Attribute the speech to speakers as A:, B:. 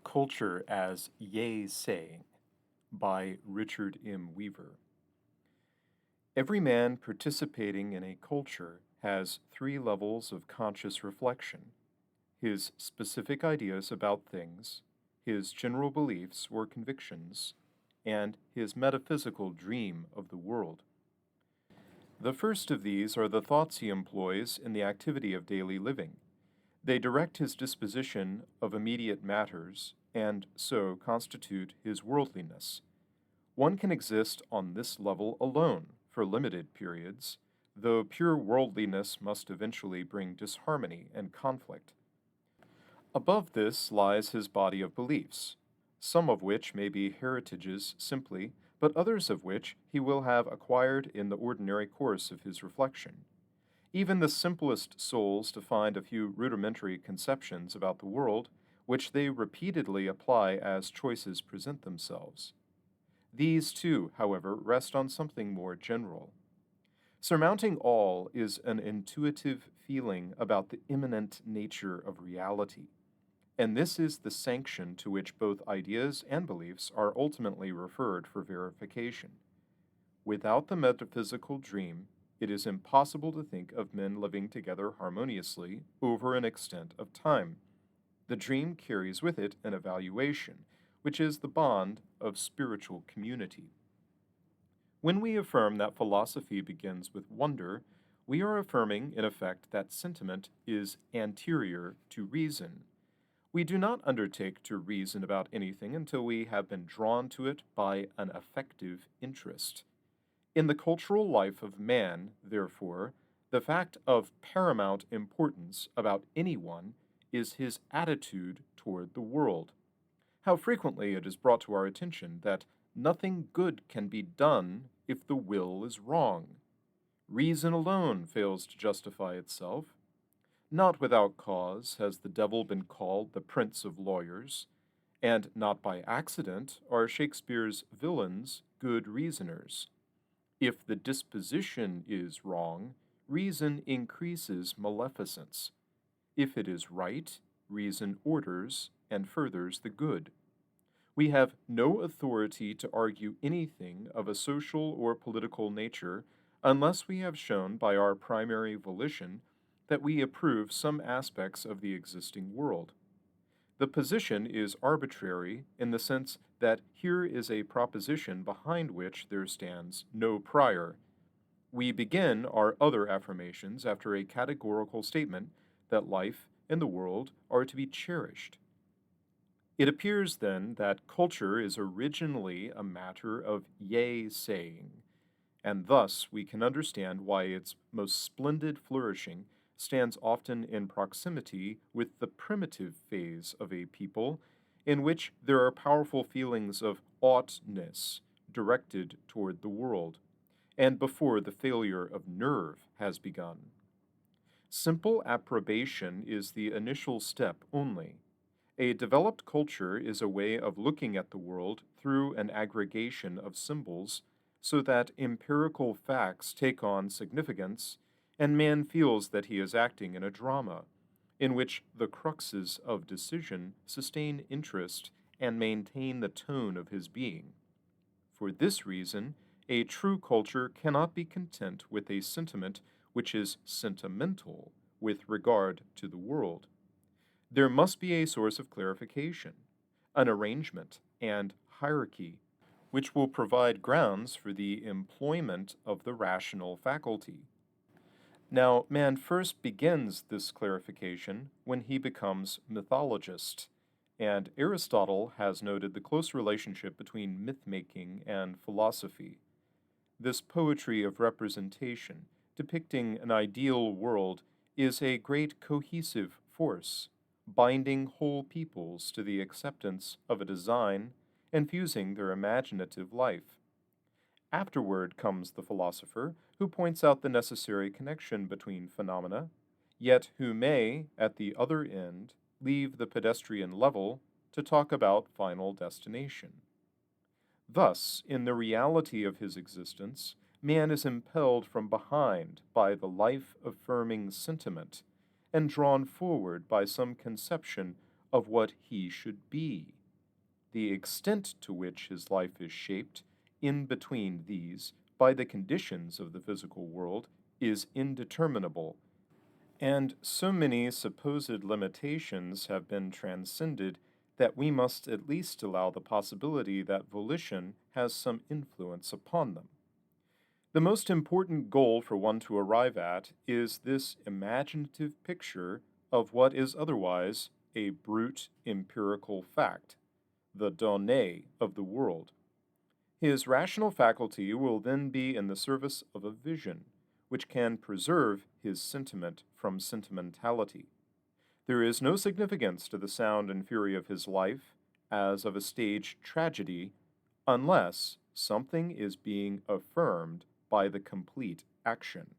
A: Culture as Yea-Saying by Richard M. Weaver. Every man participating in a culture has three levels of conscious reflection: his specific ideas about things, his general beliefs or convictions, and his metaphysical dream of the world. The first of these are the thoughts he employs in the activity of daily living. They direct his disposition of immediate matters, and so constitute his worldliness. One can exist on this level alone for limited periods, though pure worldliness must eventually bring disharmony and conflict. Above this lies his body of beliefs, some of which may be heritages simply, but others of which he will have acquired in the ordinary course of his reflection. Even the simplest souls find a few rudimentary conceptions about the world, which they repeatedly apply as choices present themselves. These, too, however, rest on something more general. Surmounting all is an intuitive feeling about the immanent nature of reality, and this is the sanction to which both ideas and beliefs are ultimately referred for verification. Without the metaphysical dream, it is impossible to think of men living together harmoniously over an extent of time. The dream carries with it an evaluation, which is the bond of spiritual community. When we affirm that philosophy begins with wonder, we are affirming, in effect, that sentiment is anterior to reason. We do not undertake to reason about anything until we have been drawn to it by an affective interest. In the cultural life of man, therefore, the fact of paramount importance about anyone is his attitude toward the world. How frequently it is brought to our attention that nothing good can be done if the will is wrong. Reason alone fails to justify itself. Not without cause has the devil been called the prince of lawyers, and not by accident are Shakespeare's villains good reasoners. If the disposition is wrong, reason increases maleficence. If it is right, reason orders and furthers the good. We have no authority to argue anything of a social or political nature unless we have shown by our primary volition that we approve some aspects of the existing world. The position is arbitrary in the sense that here is a proposition behind which there stands no prior. We begin our other affirmations after a categorical statement that life and the world are to be cherished. It appears then that culture is originally a matter of yea-saying, and thus we can understand why its most splendid flourishing stands often in proximity with the primitive phase of a people, in which there are powerful feelings of oughtness directed toward the world, and before the failure of nerve has begun. Simple approbation is the initial step only. A developed culture is a way of looking at the world through an aggregation of symbols so that empirical facts take on significance, and man feels that he is acting in a drama, in which the cruxes of decision sustain interest and maintain the tone of his being. For this reason, a true culture cannot be content with a sentiment which is sentimental with regard to the world. There must be a source of clarification, an arrangement, and hierarchy, which will provide grounds for the employment of the rational faculty. Now, man first begins this clarification when he becomes mythologist, and Aristotle has noted the close relationship between myth-making and philosophy. This poetry of representation, depicting an ideal world, is a great cohesive force, binding whole peoples to the acceptance of a design and fusing their imaginative life. Afterward comes the philosopher, who points out the necessary connection between phenomena, yet who may, at the other end, leave the pedestrian level to talk about final destination. Thus, in the reality of his existence, man is impelled from behind by the life-affirming sentiment and drawn forward by some conception of what he should be. The extent to which his life is shaped in between these by the conditions of the physical world is indeterminable, and so many supposed limitations have been transcended that we must at least allow the possibility that volition has some influence upon them. The most important goal for one to arrive at is this imaginative picture of what is otherwise a brute empirical fact, the données of the world. His rational faculty will then be in the service of a vision, which can preserve his sentiment from sentimentality. There is no significance to the sound and fury of his life, as of a stage tragedy, unless something is being affirmed by the complete action.